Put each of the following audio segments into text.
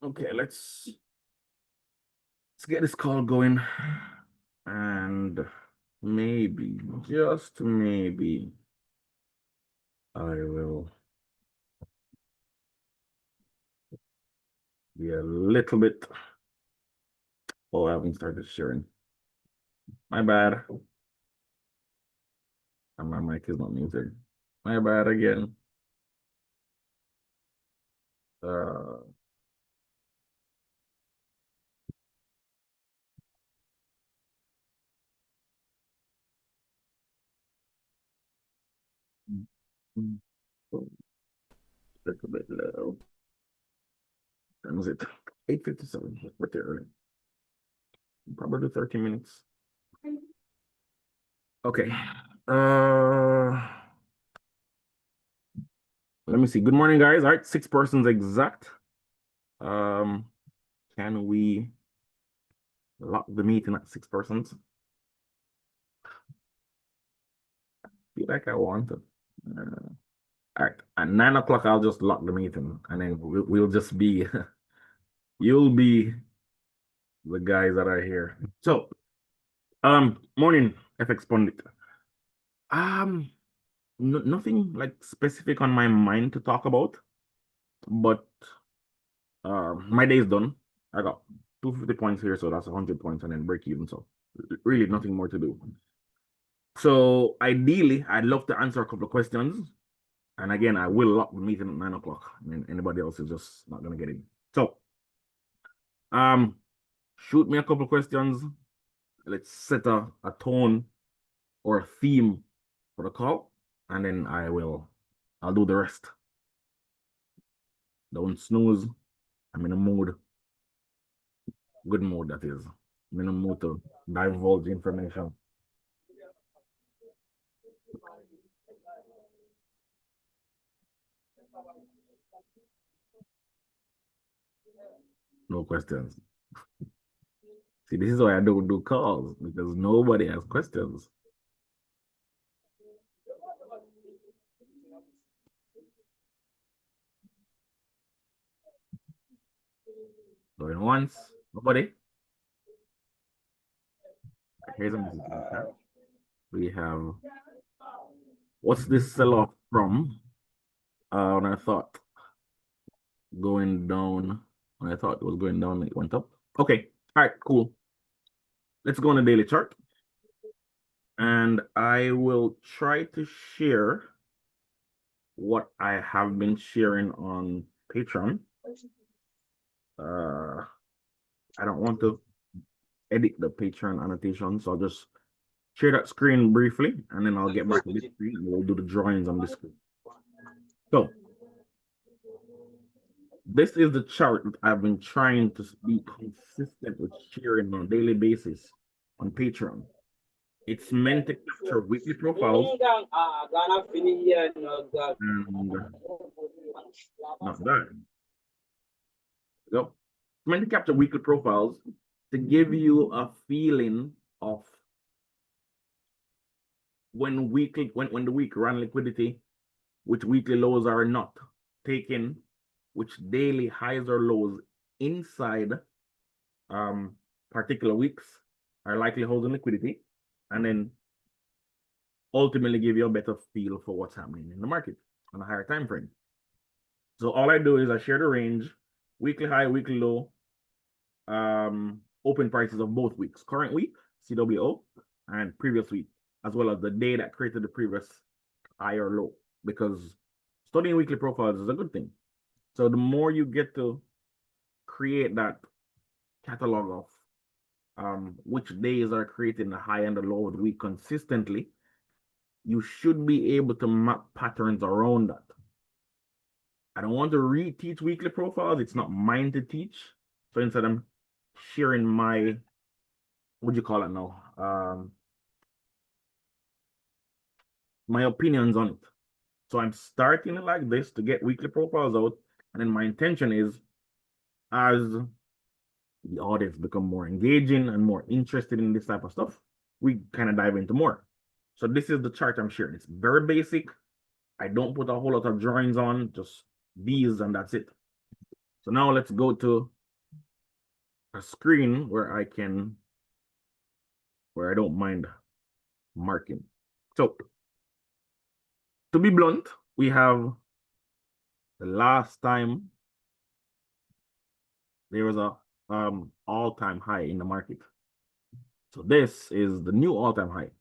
Okay, let's get this call going. And maybe, just maybe, I will be a little bit. Oh, I haven't started sharing. My bad. And my mic is not muted. My bad again. Uh, little bit low. When was it? 8:57. Pretty early. Probably 30 minutes. Okay. Let me see. Good morning, guys. All right, 6 persons exact. Um, can we lock the meeting at 6 persons? Feel like I want to. All right, at 9 o'clock, I'll just lock the meeting, and then we'll just be. You'll be the guys that are here. So, morning, FX Pundit. Um, nothing like specific on my mind to talk about, but my day is done. I got 250 points here, so that's 100 points, and then break even. So, really, nothing more to do. So, ideally, I'd love to answer a couple of questions. And again, I will lock the meeting at 9 o'clock. And anybody else is just not gonna get in. So, shoot me a couple of questions. Let's set a tone or a theme for the call, and then I'll do the rest. Don't snooze. I'm in a mood. Good mood, that is. I'm in a mood to divulge information. No questions. See, this is why I don't do calls, because nobody has questions. Going once. Nobody. Here's a message. We have, what's this sell-off from? When I thought going down, when I thought it was going down, it went up. Okay. All right, cool. Let's go on the daily chart. And I will try to share what I have been sharing on Patreon. I don't want to edit the Patreon annotation, so I'll just share that screen briefly, and then I'll get back to this screen and we'll do the drawings on this screen. So this is the chart that I've been trying to be consistent with sharing on a daily basis on Patreon. It's meant to capture weekly profiles. And not that. Yep. It's meant to capture weekly profiles to give you a feeling of when the week ran liquidity, which weekly lows are not taken, which daily highs or lows inside particular weeks are likely holding liquidity, and then ultimately give you a better feel for what's happening in the market on a higher time frame. So all I do is I share the range, weekly high, weekly low, open prices of both weeks, current week, CWO, and previous week, as well as the day that created the previous high or low, because studying weekly profiles is a good thing. So the more you get to create that catalog of which days are creating the high and the low of the week consistently, you should be able to map patterns around that. I don't want to reteach weekly profiles. It's not mine to teach. So instead, I'm sharing my, what do you call it now? My opinions on it. So I'm starting it like this to get weekly profiles out. And then my intention is, as the audience become more engaging and more interested in this type of stuff, we kind of dive into more. So this is the chart I'm sharing. It's very basic. I don't put a whole lot of drawings on, just these and that's it. So now let's go to a screen where I don't mind marking. So to be blunt, we have the last time there was a all-time high in the market. So this is the new all-time high.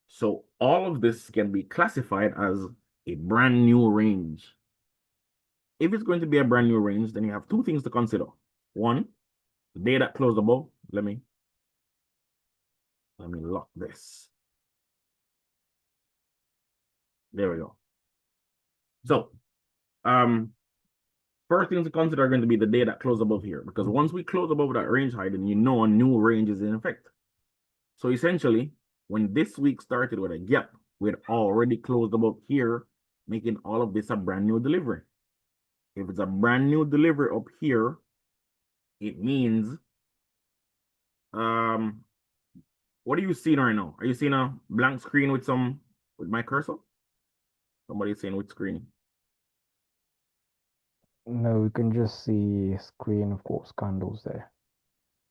So all of this can be classified as a brand new range. If it's going to be a brand new range, then you have two things to consider. One, the day that closed above. Let me lock this. There we go. So first things to consider are going to be the day that closed above here, because once we close above that range high, then you know a new range is in effect. So essentially, when this week started with a gap, we had already closed above here, making all of this a brand new delivery. If it's a brand new delivery up here, it means, what are you seeing right now? Are you seeing a blank screen with my cursor? Somebody's saying which screen? No, we can just see screen of course candles there.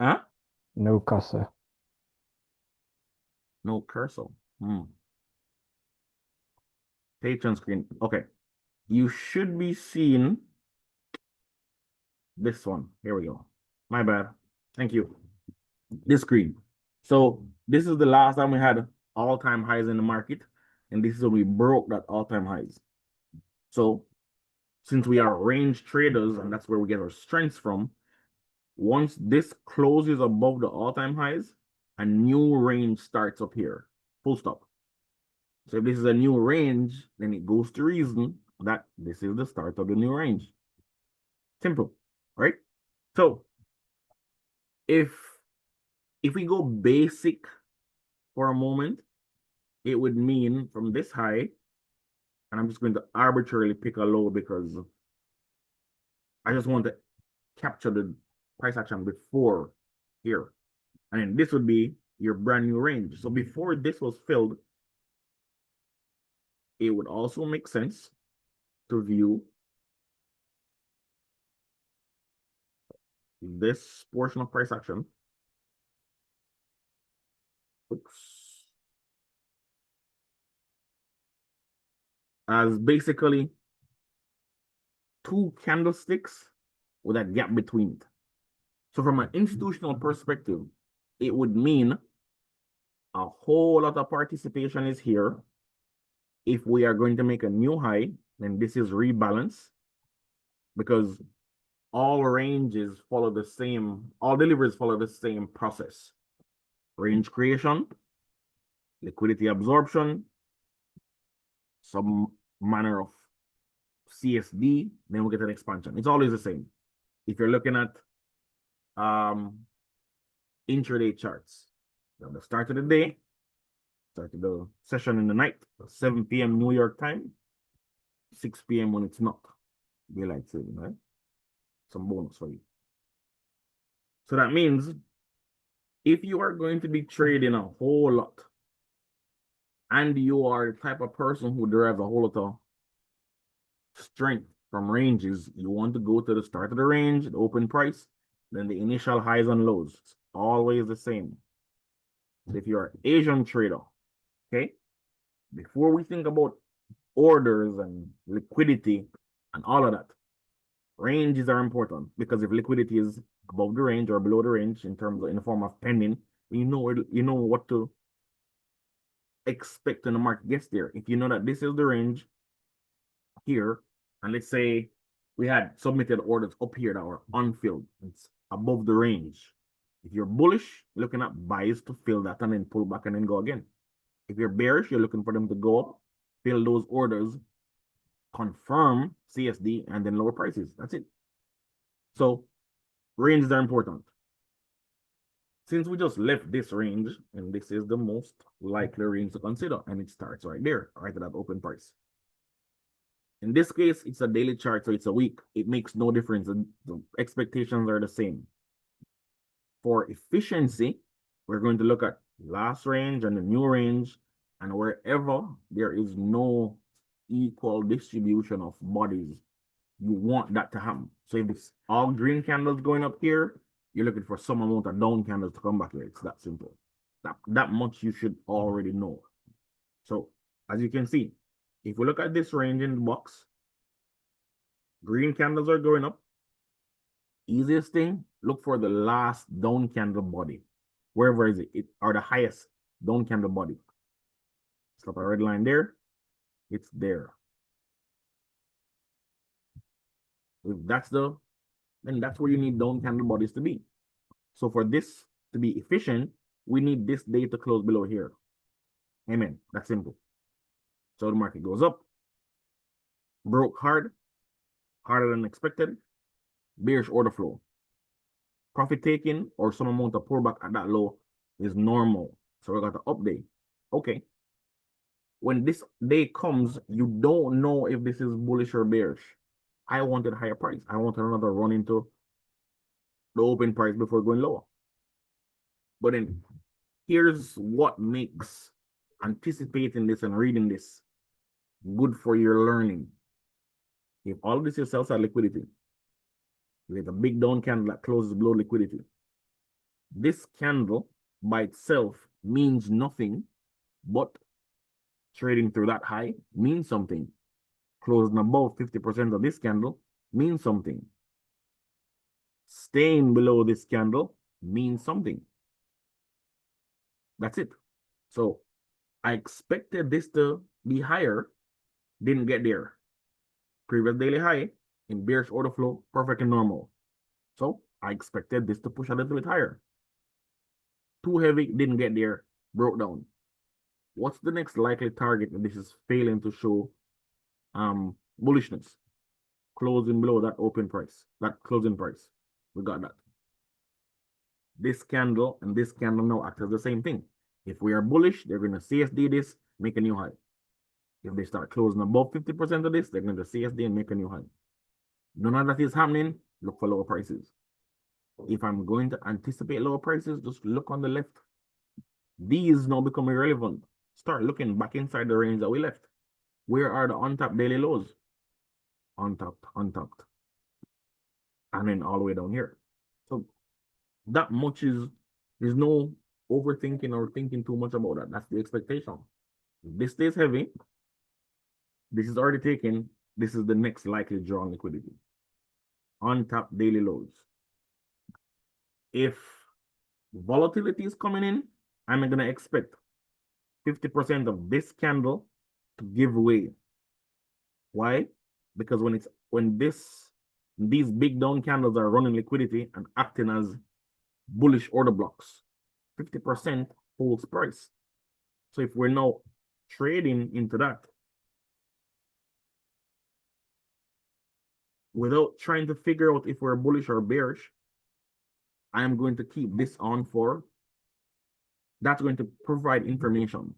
Huh? No cursor. No cursor. Patron screen. Okay. You should be seeing this one. Here we go. My bad. Thank you. This screen. So this is the last time we had all-time highs in the market, and this is when we broke that all-time highs. So since we are range traders, and that's where we get our strengths from, once this closes above the all-time highs, a new range starts up here. Full stop. So if this is a new range, then it goes to reason that this is the start of the new range. Simple, right? So if we go basic for a moment, it would mean from this high, and I'm just going to arbitrarily pick a low because I just want to capture the price action before here. And then this would be your brand new range. So before this was filled, it would also make sense to view this portion of price action. Oops. As basically two candlesticks with a gap between it. So from an institutional perspective, it would mean a whole lot of participation is here. If we are going to make a new high, then this is rebalance because all ranges follow the same, all deliveries follow the same process. Range creation, liquidity absorption, some manner of CSD, then we get an expansion. It's always the same. If you're looking at intraday charts, you have the start of the day, start of the session in the night, 7 p.m. New York time, 6 p.m. when it's not. Daylight saving, right? Some bonus for you. So that means if you are going to be trading a whole lot and you are the type of person who derives a whole lot of strength from ranges, you want to go to the start of the range, the open price, then the initial highs and lows. It's always the same. So if you're an Asian trader, okay, before we think about orders and liquidity and all of that, ranges are important because if liquidity is above the range or below the range in the form of pending, you know what to expect when the market gets there. If you know that this is the range here, and let's say we had submitted orders up here that were unfilled, it's above the range. If you're bullish, looking at buys to fill that and then pull back and then go again. If you're bearish, you're looking for them to go up, fill those orders, confirm CSD, and then lower prices. That's it. So ranges are important. Since we just left this range, and this is the most likely range to consider, and it starts right there, right at that open price. In this case, it's a daily chart, so it's a week. It makes no difference. The expectations are the same. For efficiency, we're going to look at last range and the new range, and wherever there is no equal distribution of bodies You want that to happen. So if it's all green candles going up here, you're looking for some amount of down candles to come back here. It's that simple. That much you should already know. So as you can see, if we look at this range in the box, green candles are going up. Easiest thing, look for the last down candle body. Wherever is it or the highest down candle body. Slap a red line there. It's there. If that's then that's where you need down candle bodies to be. So for this to be efficient, we need this day to close below here. Amen. That's simple. So the market goes up, broke hard, harder than expected, bearish order flow. Profit taking or some amount of pullback at that low is normal. So we got the up day. Okay. When this day comes, you don't know if this is bullish or bearish. I wanted higher price. I wanted another run into the open price before going lower. But then here's what makes anticipating this and reading this good for your learning. If all of this is sell-side liquidity, with a big down candle that closes below liquidity, this candle by itself means nothing, but trading through that high means something. Closing above 50% of this candle means something. Staying below this candle means something. That's it. So I expected this to be higher, didn't get there. Previous daily high in bearish order flow, perfectly normal. So I expected this to push a little bit higher. Too heavy, didn't get there, broke down. What's the next likely target if this is failing to show bullishness? Closing below that open price, that closing price. We got that. This candle and this candle now act as the same thing. If we are bullish, they're going to CSD this, make a new high. If they start closing above 50% of this, they're going to CSD and make a new high. None of that is happening, look for lower prices. If I'm going to anticipate lower prices, just look on the left. These now become irrelevant. Start looking back inside the range that we left. Where are the untapped daily lows? Untapped, untapped. And then all the way down here. So that much there's no overthinking or thinking too much about that. That's the expectation. If this stays heavy, this is already taken. This is the next likely draw on liquidity. Untapped daily lows. If volatility is coming in, I'm going to expect 50% of this candle to give way. Why? Because when these big down candles are running liquidity and acting as bullish order blocks, 50% holds price. So if we're now trading into that without trying to figure out if we're bullish or bearish, I am going to keep this on for that's going to provide information.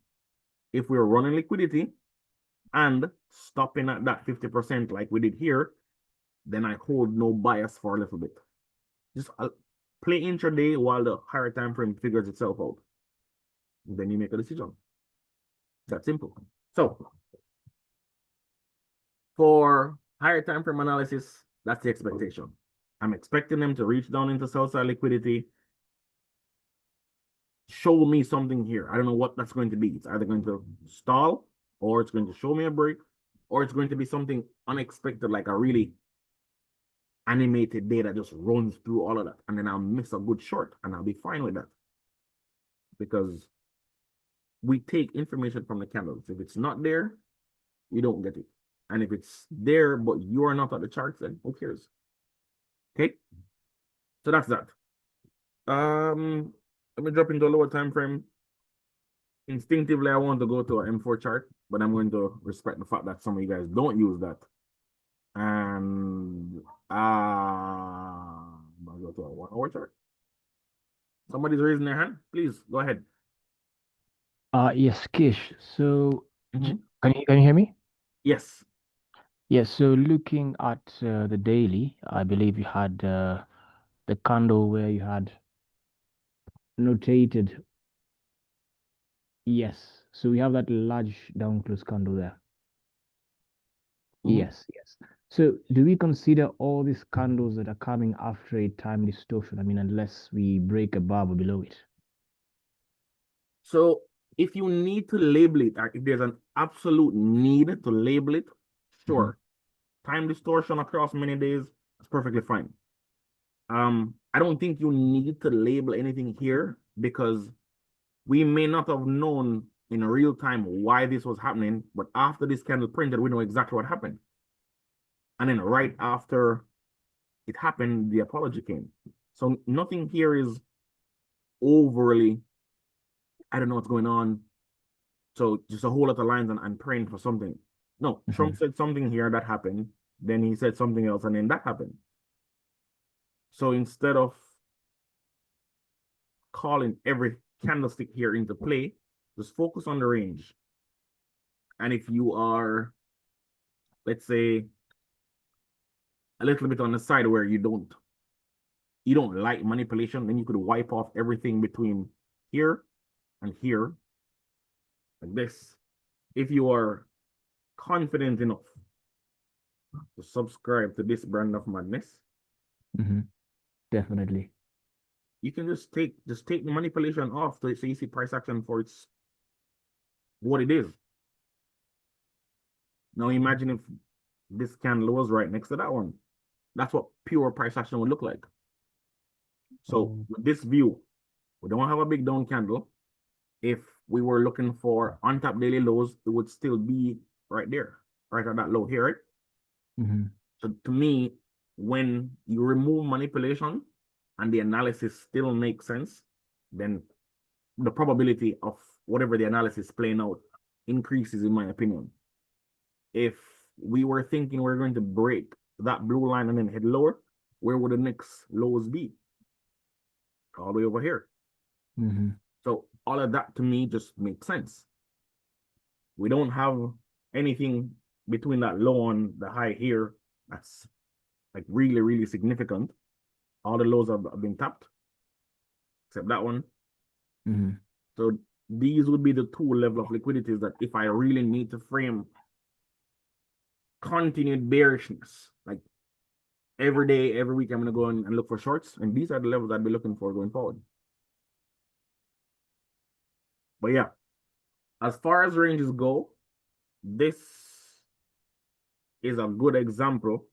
If we're running liquidity and stopping at that 50% like we did here, then I hold no bias for a little bit. Just play intraday while the higher time frame figures itself out. Then you make a decision. That's simple. So for higher time frame analysis, that's the expectation. I'm expecting them to reach down into sell side liquidity. Show me something here. I don't know what that's going to be. It's either going to stall, or it's going to show me a break, or it's going to be something unexpected, like a really animated day that just runs through all of that. And then I'll miss a good short and I'll be fine with that. Because we take information from the candles. If it's not there, you don't get it. And if it's there, but you are not at the charts, then who cares? Okay. So that's that. Let me drop into a lower time frame. Instinctively, I want to go to an M4 chart, but I'm going to respect the fact that some of you guys don't use that. And I'll go to a 1 hour chart. Somebody's raising their hand. Please go ahead. Yes, Kish. So Mhm. can you hear me? Yes. Yes, so looking at the daily, I believe you had the candle where you had notated. Yes, so we have that large down close candle there. Mhm. Yes, yes. So do we consider all these candles that are coming after a time distortion? I mean, unless we break above or below it. So if you need to label it, or if there's an absolute need to label it, Hmm. sure. Time distortion across many days is perfectly fine. I don't think you need to label anything here because we may not have known in real time why this was happening, but after this candle printed, we know exactly what happened. And then right after it happened, the apology came. So nothing here is overly, I don't know what's going on. So just a whole lot of lines and praying for something. No, Trump Hmm. said something here that happened. Then he said something else, and then that happened. So instead of calling every candlestick here into play, just focus on the range. And if you are, let's say, a little bit on the side where you don't like manipulation, then you could wipe off everything between here and here, like this. If you are confident enough to subscribe to this brand of madness, Hmm. Definitely. you can just take the manipulation off so you see price action for its what it is. Now imagine if this candle was right next to that one. That's what pure price action would look like. So Oh. with this view, we don't have a big down candle. If we were looking for on top daily lows, it would still be right there, right at that low here, right? Hmm. So to me, when you remove manipulation and the analysis still makes sense, then the probability of whatever the analysis playing out increases, in my opinion. If we were thinking we're going to break that blue line and then head lower, where would the next lows be? All the way over here. Hmm. So all of that to me just makes sense. We don't have anything between that low and the high here that's like really, really significant. All the lows have been tapped, except that one. Hmm. So these would be the two level of liquidities that if I really need to frame continued bearishness, like every day, every week, I'm gonna go and look for shorts, and these are the levels I'd be looking for going forward. But yeah, as far as ranges go, this is a good example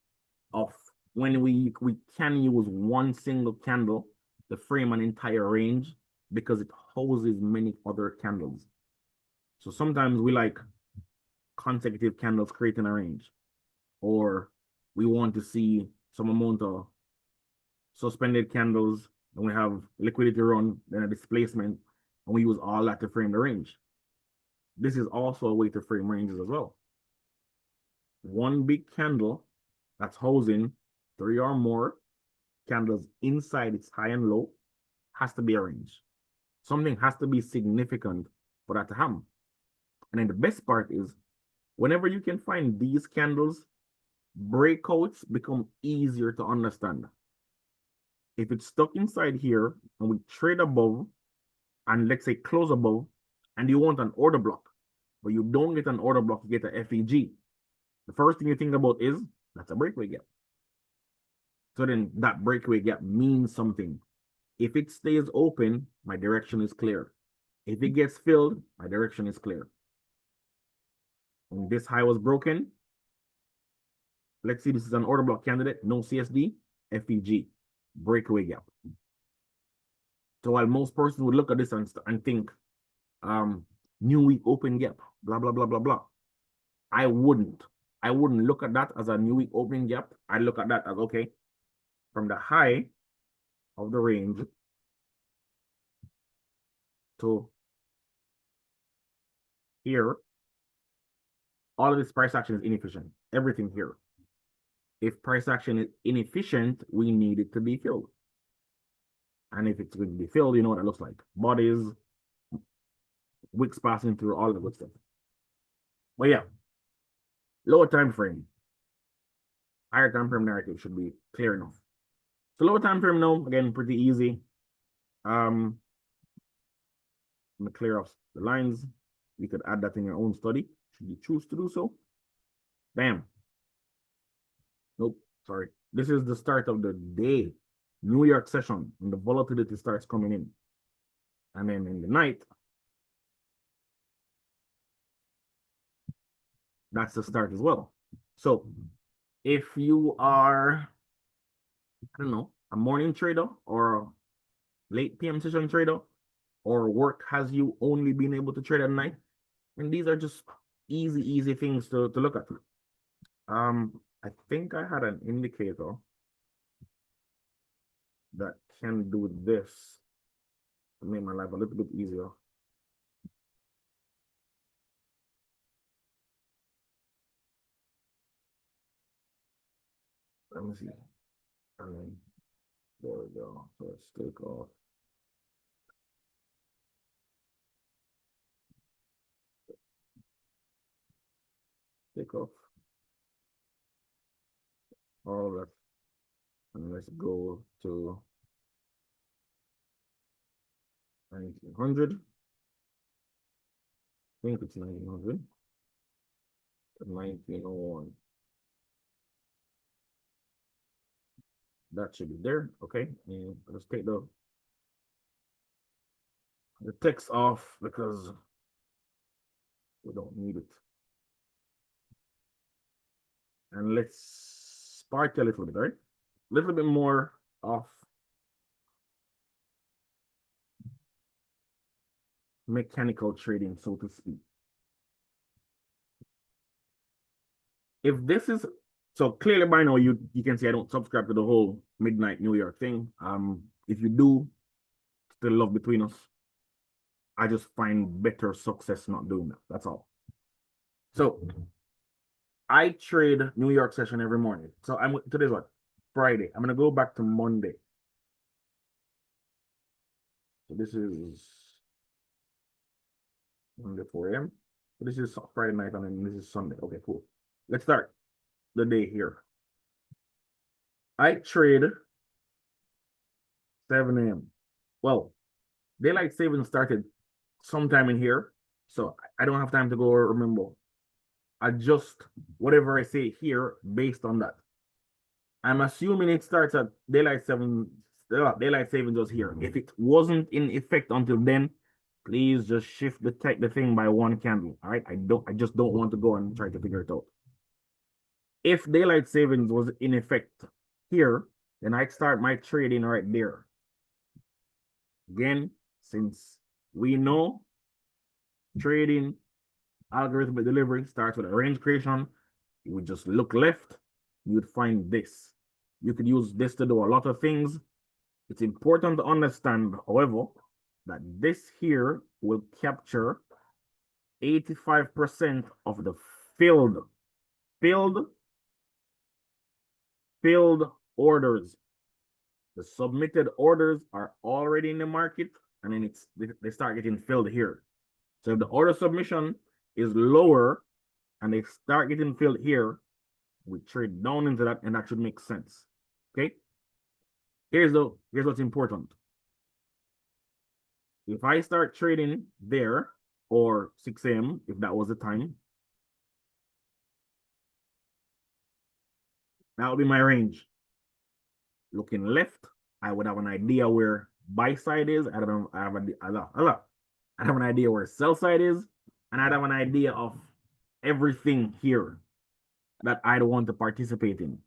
of when we can use one single candle to frame an entire range because it houses many other candles. So sometimes we like consecutive candles creating a range, or we want to see some amount of suspended candles, and we have liquidity run, then a displacement, and we use all that to frame the range. This is also a way to frame ranges as well. One big candle that's housing three or more candles inside its high and low has to be a range. Something has to be significant for that to happen. And then the best part is whenever you can find these candles, breakouts become easier to understand. If it's stuck inside here and we trade above and let's say close above and you want an order block, but you don't get an order block, you get a FEG. The first thing you think about is that's a breakaway gap. So then that breakaway gap means something. If it stays open, my direction is clear. If it gets filled, my direction is clear. When this high was broken, let's see, this is an order block candidate, no CSD, FEG, breakaway gap. So while most persons would look at this and think, new week open gap, blah, blah, blah, blah, blah. I wouldn't. I wouldn't look at that as a new week opening gap. I look at that as okay, from the high of the range to here, all of this price action is inefficient. Everything here. If price action is inefficient, we need it to be filled. And if it's going to be filled, you know what it looks like. Bodies, wicks passing through, all the good stuff. But yeah, lower time frame, higher time frame narrative should be clear enough. So lower time frame now, again, pretty easy. I'm gonna clear off the lines. You could add that in your own study, should you choose to do so. Bam. Nope, sorry. This is the start of the day, New York session, and the volatility starts coming in. And then in the night, that's the start as well. So if you are, I don't know, a morning trader or a late PM session trader, or work has you only been able to trade at night, and these are just easy things to look at. I think I had an indicator that can do this to make my life a little bit easier. Let me see. And then there we go. So let's take off all of that, and let's go to 1900. I think it's 1900. 1901. That should be there. Okay. And let's take the text off because we don't need it. And let's spark a little bit, right? A little bit more of mechanical trading, so to speak. If this is so clearly by now, you can see I don't subscribe to the whole midnight New York thing. If you do, still love between us. I just find better success not doing that. That's all. So I trade New York session every morning. So today's what? Friday. I'm gonna go back to Monday. So this is Monday 4 a.m. So this is Friday night, and then this is Sunday. Okay, cool. Let's start the day here. I trade 7 a.m. Well, daylight savings started sometime in here, so I don't have time to go remember. Adjust whatever I say here based on that. I'm assuming it starts at daylight savings was here. If it wasn't in effect until then, please just shift the thing by one candle. All right. I just don't want to go and try to figure it out. If daylight savings was in effect here, then I'd start my trading right there. Again, since we know trading algorithmic delivery starts with a range creation, you would just look left, you would find this. You could use this to do a lot of things. It's important to understand, however, that this here will capture 85% of the filled, filled, filled orders. The submitted orders are already in the market, and then they start getting filled here. So if the order submission is lower and they start getting filled here, we trade down into that, and that should make sense. Okay. Here's what's important. If I start trading there or 6 a.m., if that was the time, that would be my range. Looking left, I would have an idea where buy side is. I have an idea where sell side is, and I'd have an idea of everything here that I'd want to participate in.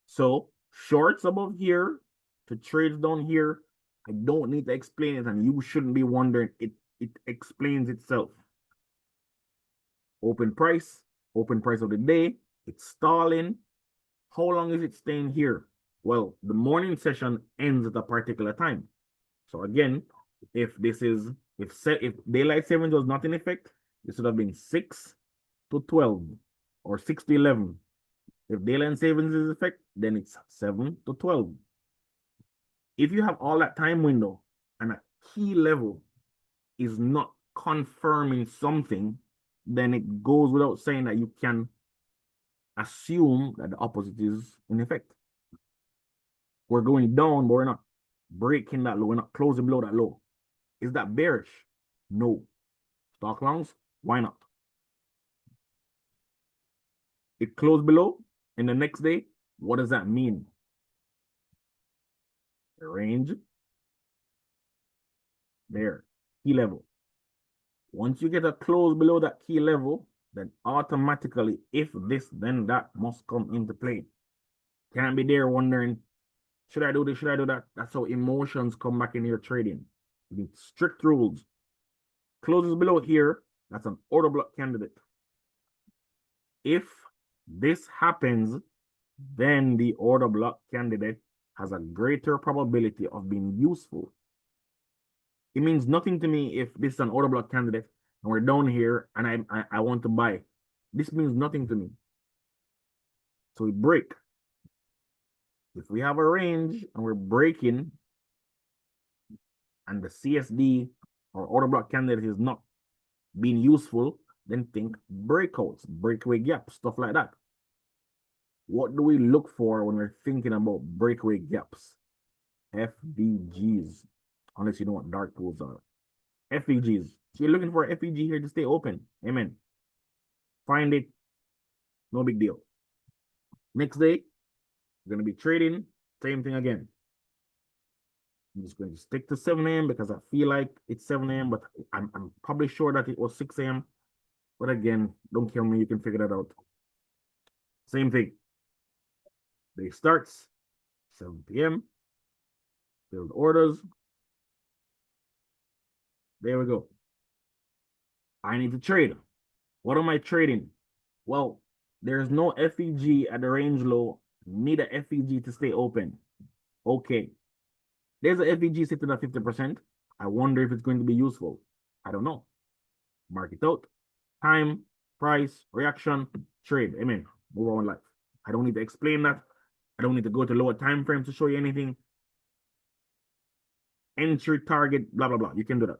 So shorts above here to trades down here, I don't need to explain it, and you shouldn't be wondering. It explains itself. Open price of the day, it's stalling. How long is it staying here? Well, the morning session ends at a particular time. So again, if daylight savings was not in effect, this would have been 6 to 12 or 6 to 11. If daylight savings is in effect, then it's 7 to 12. If you have all that time window and a key level is not confirming something, then it goes without saying that you can assume that the opposite is in effect. We're going down, but we're not breaking that low. We're not closing below that low. Is that bearish? No. Stock longs? Why not? It closed below, in the next day. What does that mean? The range there, key level. Once you get a close below that key level, then automatically, if this, then that must come into play. Can't be there wondering, should I do this? Should I do that? That's how emotions come back in your trading. You need strict rules. Closes below here, that's an order block candidate. If this happens, then the order block candidate has a greater probability of being useful. It means nothing to me if this is an order block candidate and we're down here and I want to buy. This means nothing to me. So we break. If we have a range and we're breaking and the CSD or order block candidate is not being useful, then think breakouts, breakaway gaps, stuff like that. What do we look for when we're thinking about breakaway gaps? FVGs, unless you know what dark pools are. FVGs. So you're looking for an FVG here to stay open. Amen. Find it. No big deal. Next day, we're going to be trading. Same thing again. I'm just going to stick to 7 a.m. because I feel like it's 7 a.m., but I'm probably sure that it was 6 a.m. But again, don't kill me. You can figure that out. Same thing. Day starts 7 p.m. Build orders. There we go. I need to trade. What am I trading? Well, there's no FEG at the range low. Need a FEG to stay open. Okay. There's a FEG sitting at 50%. I wonder if it's going to be useful. I don't know. Mark it out. Time, price, reaction, trade. Amen. Move on with life. I don't need to explain that. I don't need to go to lower time frames to show you anything. Entry target, blah, blah, blah. You can do that.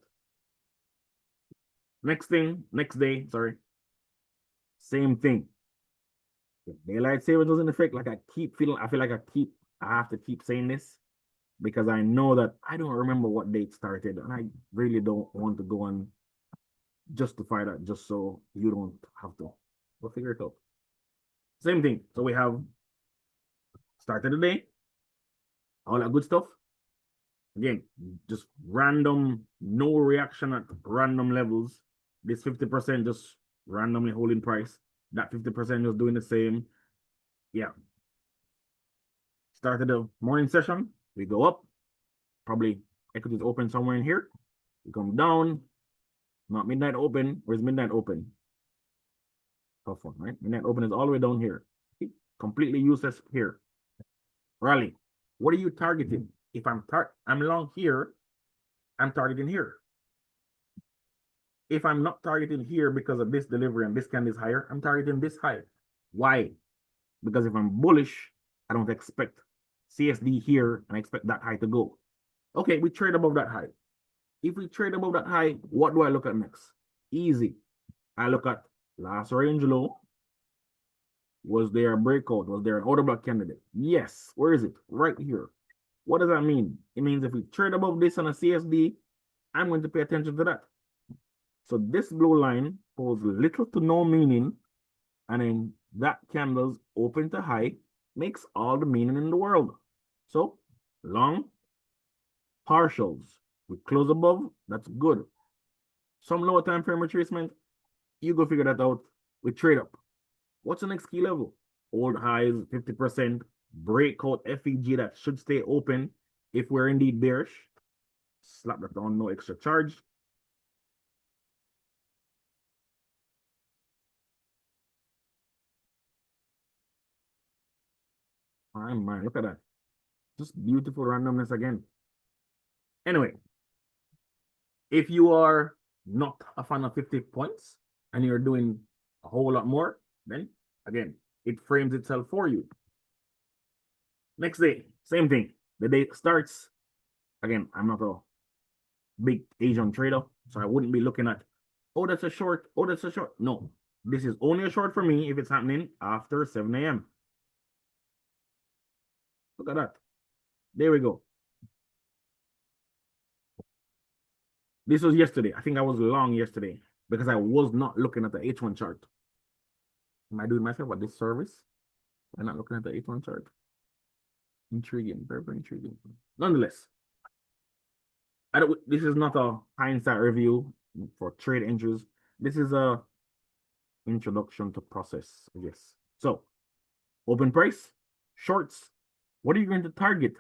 Next thing, next day, sorry. Same thing. If daylight savings doesn't affect, like I feel like I have to keep saying this because I know that I don't remember what date started and I really don't want to go and justify that just so you don't have to. We'll figure it out. Same thing. So we have started the day, all that good stuff. Again, just random, no reaction at random levels. This 50% just randomly holding price. That 50% just doing the same. Yeah. Started the morning session. We go up. Probably equities open somewhere in here. We come down. Not midnight open. Where's midnight open? Tough one, right? Midnight open is all the way down here. Completely useless here. Rally. What are you targeting? If I'm long here, I'm targeting here. If I'm not targeting here because of this delivery and this candle is higher, I'm targeting this high. Why? Because if I'm bullish, I don't expect CSD here and I expect that high to go. Okay, we trade above that high. If we trade above that high, what do I look at next? Easy. I look at last range low. Was there a breakout? Was there an order block candidate? Yes. Where is it? Right here. What does that mean? It means if we trade above this on a CSD, I'm going to pay attention to that. So this blue line holds little to no meaning, and then that candle's open to high makes all the meaning in the world. So long partials. We close above, that's good. Some lower time frame retracement, you go figure that out. We trade up. What's the next key level? Old highs, 50%, breakout FEG that should stay open if we're indeed bearish. Slap that on, no extra charge. Oh man, look at that. Just beautiful randomness again. Anyway, if you are not a fan of 50 points and you're doing a whole lot more, then again, it frames itself for you. Next day, same thing. The day starts. Again, I'm not a big Asian trader, so I wouldn't be looking at, oh, that's a short. Oh, that's a short. No, this is only a short for me if it's happening after 7 a.m. Look at that. There we go. This was yesterday. I think I was long yesterday because I was not looking at the H1 chart. Am I doing myself a disservice? I'm not looking at the 8-1 chart. Intriguing, very, very intriguing. Nonetheless, I don't. This is not a hindsight review for trade entries. This is a introduction to process, I guess. So, open price, shorts. What are you going to target?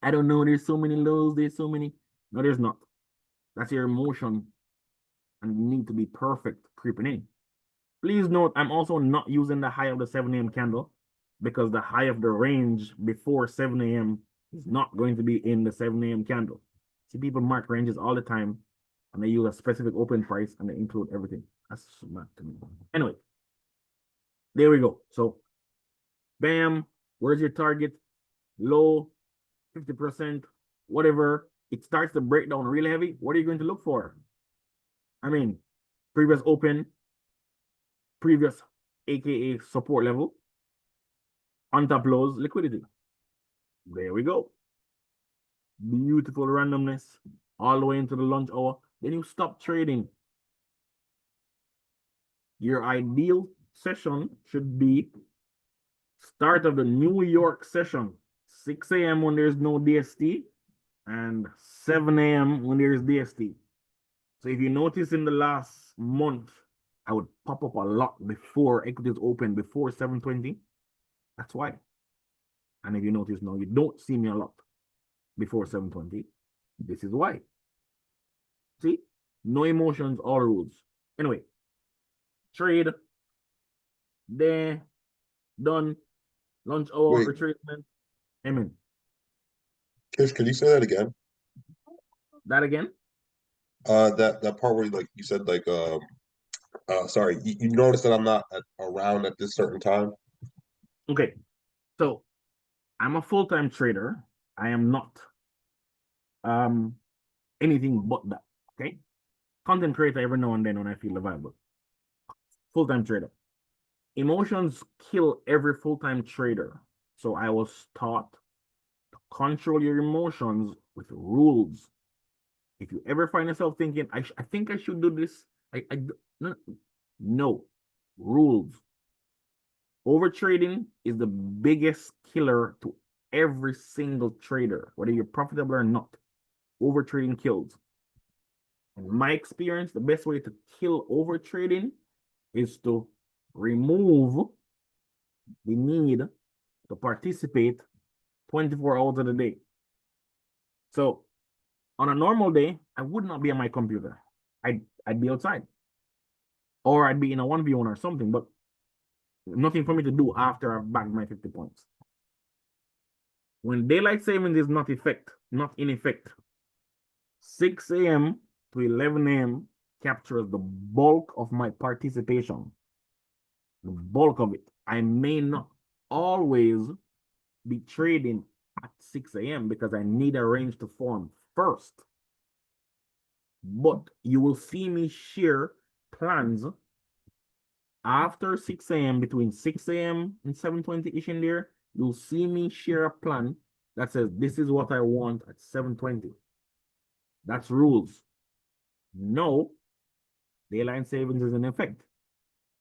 I don't know. There's so many lows. There's so many. No, there's not. That's your emotion and need to be perfect creeping in. Please note, I'm also not using the high of the 7 a.m. candle because the high of the range before 7 a.m. is not going to be in the 7 a.m. candle. See, people mark ranges all the time and they use a specific open price and they include everything. That's not to me. Anyway, there we go. So, bam, where's your target? Low, 50%, whatever. It starts to break down really heavy. What are you going to look for? I mean, previous open, previous aka support level, on top lows, liquidity. There we go. Beautiful randomness all the way into the lunch hour. Then you stop trading. Your ideal session should be start of the New York session, 6 a.m. when there's no DST and 7 a.m. when there's DST. So if you notice in the last month, I would pop up a lot before equities open, before 7:20. That's why. And if you notice now, you don't see me a lot before 7:20. This is why. See? No emotions, all rules. Anyway, trade, there, done, lunch hour, Wait, retracement. Amen. Kish, could you say that again? That again? That part where you said sorry, you noticed that I'm not around at this certain time. Okay. So I'm a full-time trader. I am not um anything but that. Okay. Content creator every now and then when I feel available. Full-time trader. Emotions kill every full-time trader. So I was taught to control your emotions with rules. If you ever find yourself thinking, I think I should do this, no, no rules. Overtrading is the biggest killer to every single trader, whether you're profitable or not. Overtrading kills. In my experience, the best way to kill overtrading is to remove the need to participate 24 hours of the day. So on a normal day, I would not be on my computer. I'd be outside. Or I'd be in a 1v1 or something, but nothing for me to do after I've bagged my 50 points. When daylight savings is not in effect, 6 a.m. to 11 a.m. captures the bulk of my participation. The bulk of it. I may not always be trading at 6 a.m. because I need a range to form first. But you will see me share plans after 6 a.m. between 6 a.m. and 7:20-ish in there. You'll see me share a plan that says this is what I want at 7:20. That's rules. No, daylight savings is in effect.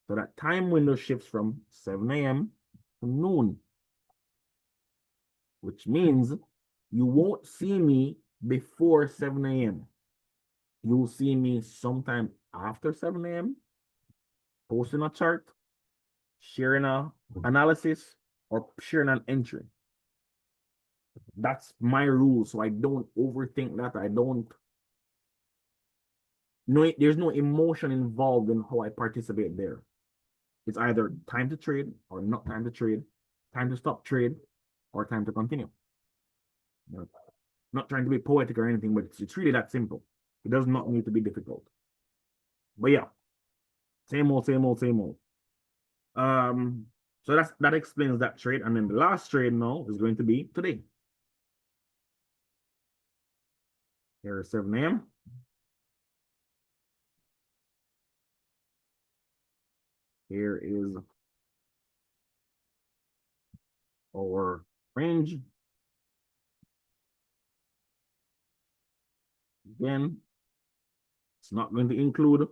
So that time window shifts from 7 a.m. to noon, which means you won't see me before 7 a.m. You'll see me sometime after 7 a.m. posting a chart, sharing an analysis, or sharing an entry. That's my rule. So I don't overthink that. I don't. No, there's no emotion involved in how I participate there. It's either time to trade or not time to trade, time to stop trade, or time to continue. Not trying to be poetic or anything, but it's really that simple. It does not need to be difficult. But yeah, same old, same old, same old. So that explains that trade. And then the last trade now is going to be today. Here is 7 a.m. Here is our range. Again, it's not going to include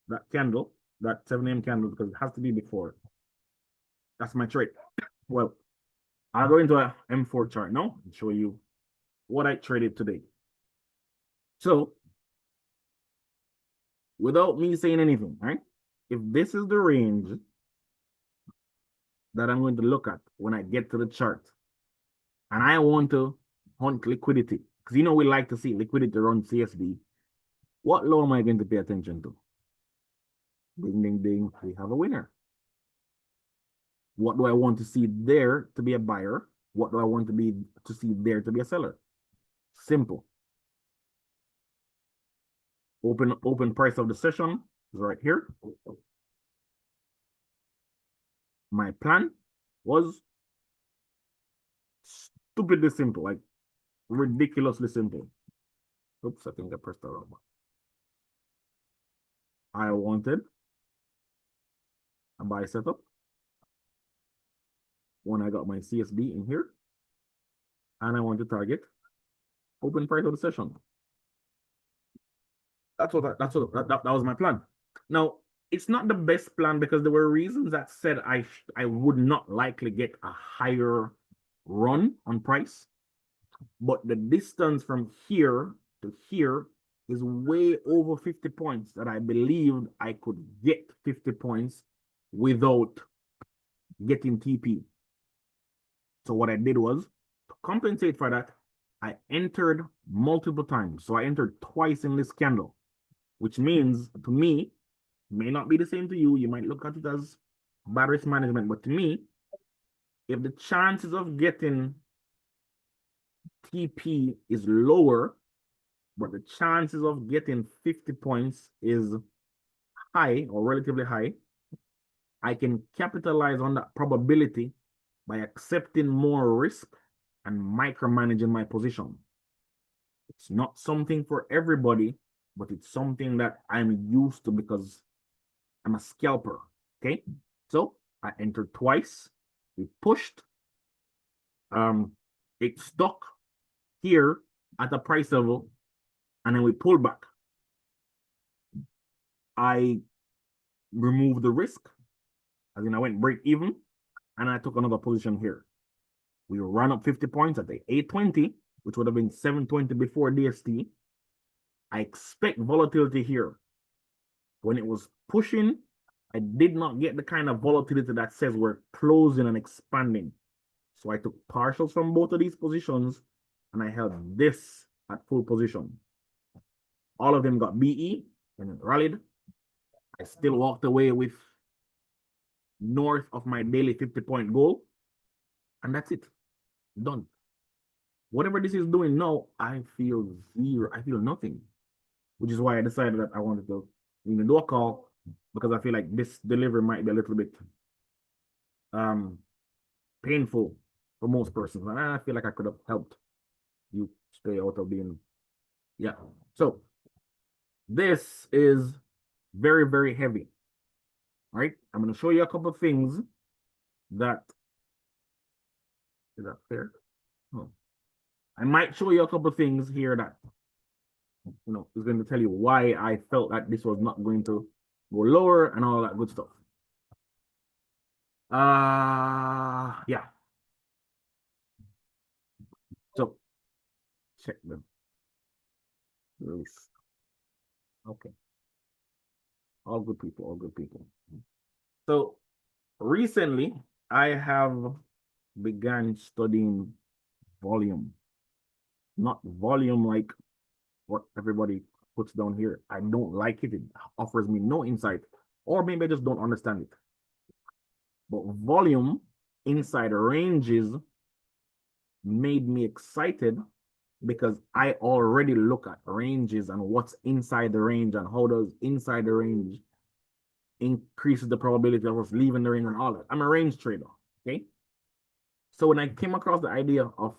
that candle, that 7 a.m. candle, because it has to be before. That's my trade. Well, I'll go into a M4 chart now and show you what I traded today. So, without me saying anything, right? If this is the range that I'm going to look at when I get to the chart, and I want to hunt liquidity, because we like to see liquidity run CSB, what low am I going to pay attention to? Ding, ding, ding, we have a winner. What do I want to see there to be a buyer? What do I want to see there to be a seller? Simple. Open price of the session is right here. My plan was stupidly simple, like ridiculously simple. Oops, I think I pressed the wrong one. I wanted a buy setup when I got my CSB in here, and I want to target open price of the session. That was my plan. Now, it's not the best plan because there were reasons that said I would not likely get a higher run on price, but the distance from here to here is way over 50 points that I believed I could get 50 points without getting TP. So what I did was, to compensate for that, I entered multiple times. So I entered twice in this candle, which means to me, may not be the same to you. You might look at it as bad risk management, but to me, if the chances of getting TP is lower, but the chances of getting 50 points is high or relatively high, I can capitalize on that probability by accepting more risk and micromanaging my position. It's not something for everybody, but it's something that I'm used to because I'm a scalper. Okay, so I entered twice. We pushed. It stuck here at a price level, and then we pulled back. I removed the risk, as in I went break even, and I took another position here. We ran up 50 points at the 820, which would have been 720 before DST. I expect volatility here. When it was pushing, I did not get the kind of volatility that says we're closing and expanding. So I took partials from both of these positions, and I held this at full position. All of them got BE, and it rallied. I still walked away with north of my daily 50-point goal, and that's it. Done. Whatever this is doing now, I feel zero. I feel nothing, which is why I decided that I wanted to even do a call, because I feel like this delivery might be a little bit painful for most persons, and I feel like I could have helped you stay out of being, yeah. So this is very, very heavy. All right, I'm going to show you a couple of things that, is that fair? Oh. I might show you a couple of things here that, is going to tell you why I felt that this was not going to go lower and all that good stuff. Yeah. So check them. Release. Okay. All good people, all good people. So recently I have began studying volume. Not volume like what everybody puts down here. I don't like it. It offers me no insight, or maybe I just don't understand it. But volume inside ranges made me excited because I already look at ranges and what's inside the range and how does inside the range increases the probability of us leaving the range and all that. I'm a range trader, okay? So when I came across the idea of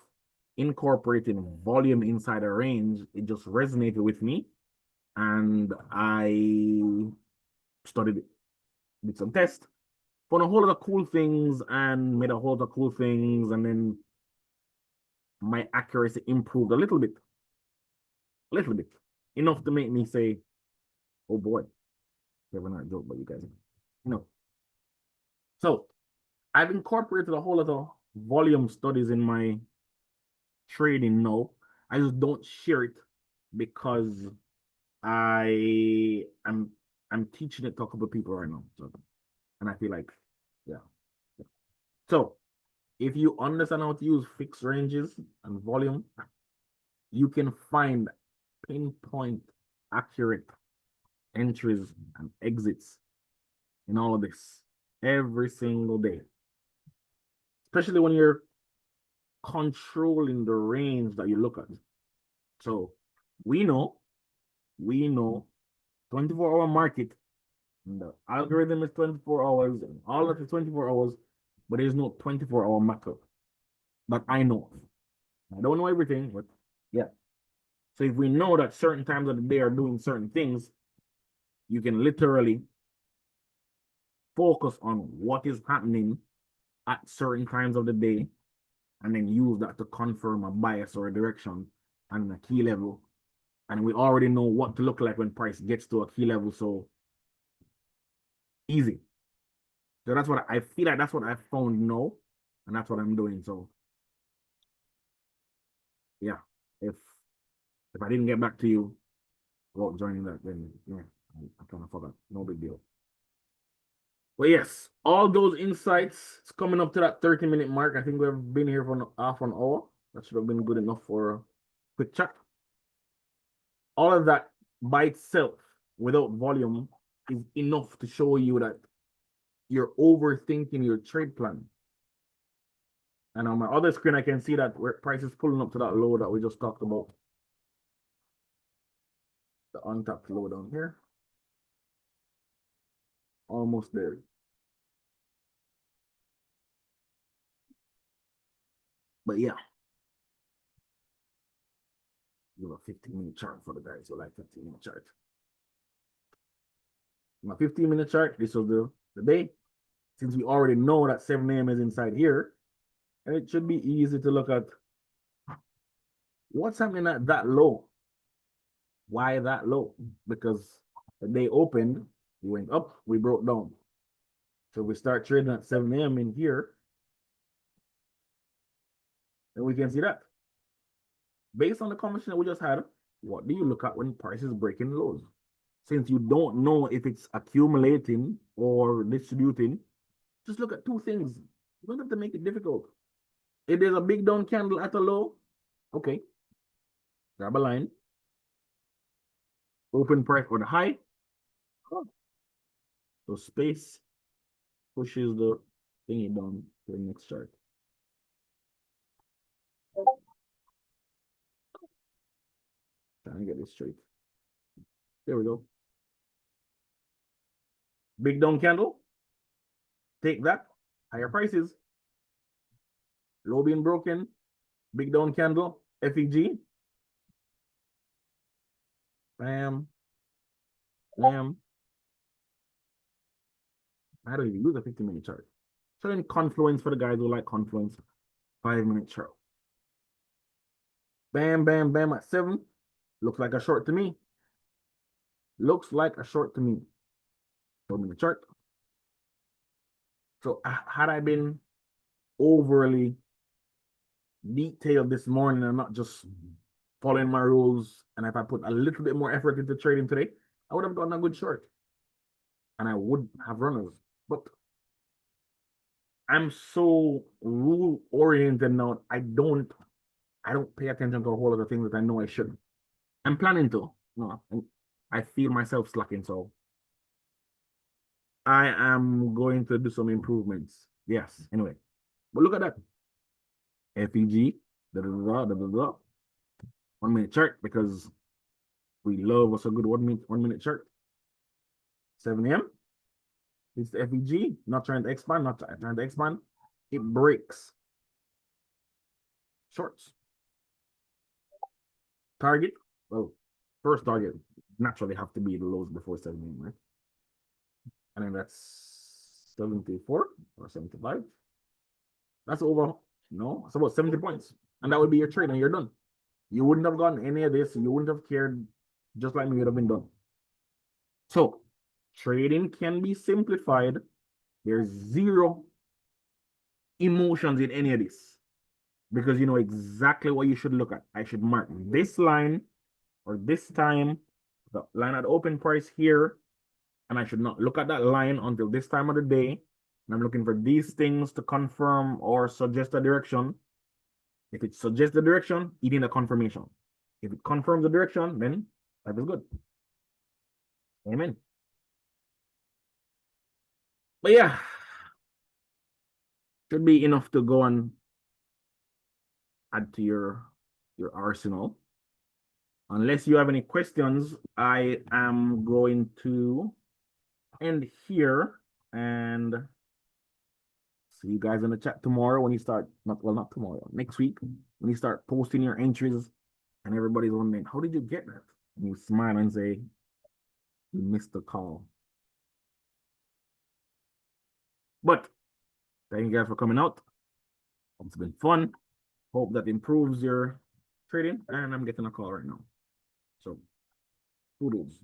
incorporating volume inside a range, it just resonated with me, and I studied it, did some tests, found a whole lot of cool things, and made a whole lot of cool things, and then my accuracy improved a little bit, enough to make me say, "Oh boy, never not joke, but you guys, no." So I've incorporated a whole lot of volume studies in my trading now. I just don't share it because I'm teaching it to a couple of people right now. So, and I feel like, yeah. So if you understand how to use fixed ranges and volume, you can find pinpoint accurate entries and exits in all of this every single day, especially when you're controlling the range that you look at. So we know 24-hour market, and the algorithm is 24 hours, and all of the 24 hours, but there's no 24-hour macro that I know of. I don't know everything, but yeah. So if we know that certain times of the day are doing certain things, you can literally focus on what is happening at certain times of the day and then use that to confirm a bias or a direction and a key level. And we already know what to look like when price gets to a key level. So easy. So that's what I feel like that's what I found now, and that's what I'm doing. So yeah, if I didn't get back to you about joining that, then yeah, I kind of forgot. No big deal. But yes, all those insights, it's coming up to that 30-minute mark. I think we've been here for half an hour. That should have been good enough for a quick chat. All of that by itself, without volume, is enough to show you that you're overthinking your trade plan. And on my other screen, I can see that where price is pulling up to that low that we just talked about. The untapped low down here. Almost there. But yeah. Give a 15-minute chart for the guys who like 15-minute chart. My 15-minute chart, this was the day. Since we already know that 7 a.m. is inside here, and it should be easy to look at what's happening at that low. Why that low? Because the day opened, we went up, we broke down. So we start trading at 7 a.m. in here, and we can see that. Based on the conversation that we just had, what do you look at when price is breaking lows? Since you don't know if it's accumulating or distributing, just look at two things. You don't have to make it difficult. If there's a big down candle at a low, okay, grab a line, open price or the high. So space pushes the thingy down to the next chart. Trying to get this straight. There we go. Big down candle. Take that. Higher prices. Low being broken. Big down candle. FEG. Bam. Bam. I don't even use a 15-minute chart. Showing confluence for the guys who like confluence. 5-minute chart. Bam, bam, bam at 7. Looks like a short to me. Looks like a short to me. Show me the chart. So had I been overly detailed this morning and not just following my rules, and if I put a little bit more effort into trading today, I would have gotten a good short. And I would have runners. But I'm so rule oriented now. I don't pay attention to a whole lot of things that I know I shouldn't. I'm planning to. No, I feel myself slacking, so I am going to do some improvements. Yes. Anyway, but look at that. FEG, da da da da da da. 1-minute chart because we love what's a good 1-minute chart. 7 a.m. It's the FEG, not trying to expand, not trying to expand. It breaks. Shorts. Target. Well, first target naturally have to be the lows before 7 a.m., right? And then that's 74 or 75. That's over. No, it's about 70 points. And that would be your trade, and you're done. You wouldn't have gotten any of this. You wouldn't have cared, just like me, would have been done. So trading can be simplified. There's zero emotions in any of this because you know exactly what you should look at. I should mark this line or this time, the line at open price here, and I should not look at that line until this time of the day. And I'm looking for these things to confirm or suggest a direction. If it suggests the direction, it need a confirmation. If it confirms the direction, then that is good. Amen. But yeah, should be enough to go and add to your arsenal. Unless you have any questions, I am going to end here and see you guys in the chat tomorrow when you start, not tomorrow, next week, when you start posting your entries and everybody's wondering, how did you get that? And you smile and say, you missed the call. But thank you guys for coming out. It's been fun. Hope that improves your trading. And I'm getting a call right now. So, kudos.